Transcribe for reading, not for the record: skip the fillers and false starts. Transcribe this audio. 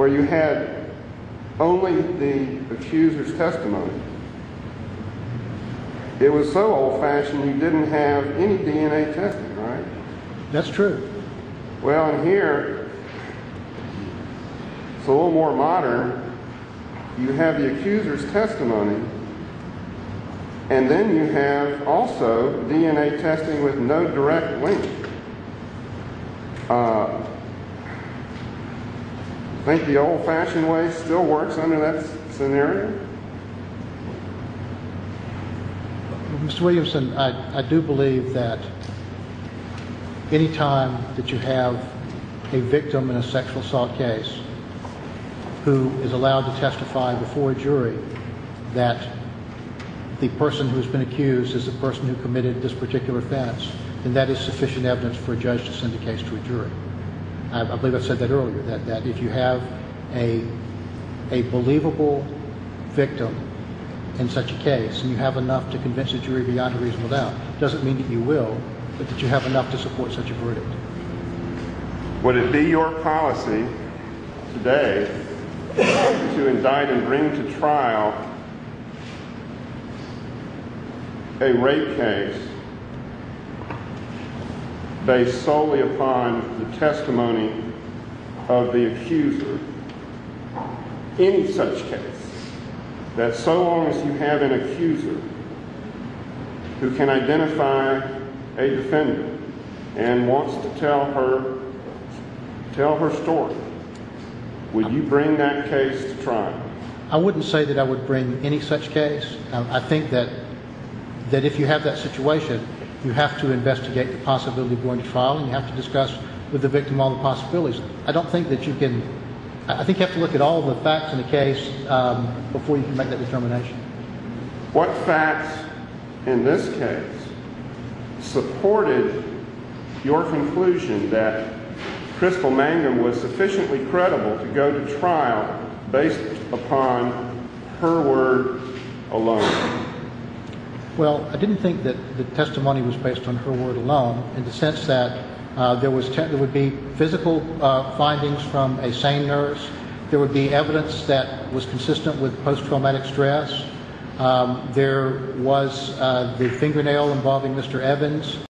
where you had only the accuser's testimony. It was so old-fashioned you didn't have any DNA testing, right? That's true. Well, in here, it's a little more modern. You have the accuser's testimony, and then you have also DNA testing with no direct link. Think the old-fashioned way still works under that scenario? Mr. Williamson, I do believe that any time that you have a victim in a sexual assault case who is allowed to testify before a jury that the person who has been accused is the person who committed this particular offense, then that is sufficient evidence for a judge to send a case to a jury. I believe I said that earlier, that if you have a believable victim in such a case, and you have enough to convince a jury beyond a reasonable doubt, doesn't mean that you will, but that you have enough to support such a verdict. Would it be your policy today to indict and bring to trial a rape case based solely upon the testimony of the accuser? Any such case, that so long as you have an accuser who can identify a defendant and wants to tell her story, would you bring that case to trial? I wouldn't say that I would bring any such case. I think that if you have that situation, you have to investigate the possibility of going to trial, and you have to discuss with the victim all the possibilities. I don't think that you can. I think you have to look at all the facts in the case before you can make that determination. What facts in this case supported your conclusion that Crystal Mangum was sufficiently credible to go to trial based upon her word alone? Well, I didn't think that the testimony was based on her word alone, in the sense that there would be physical findings from a SANE nurse. There would be evidence that was consistent with post-traumatic stress. There was the fingernail involving Mr. Evans.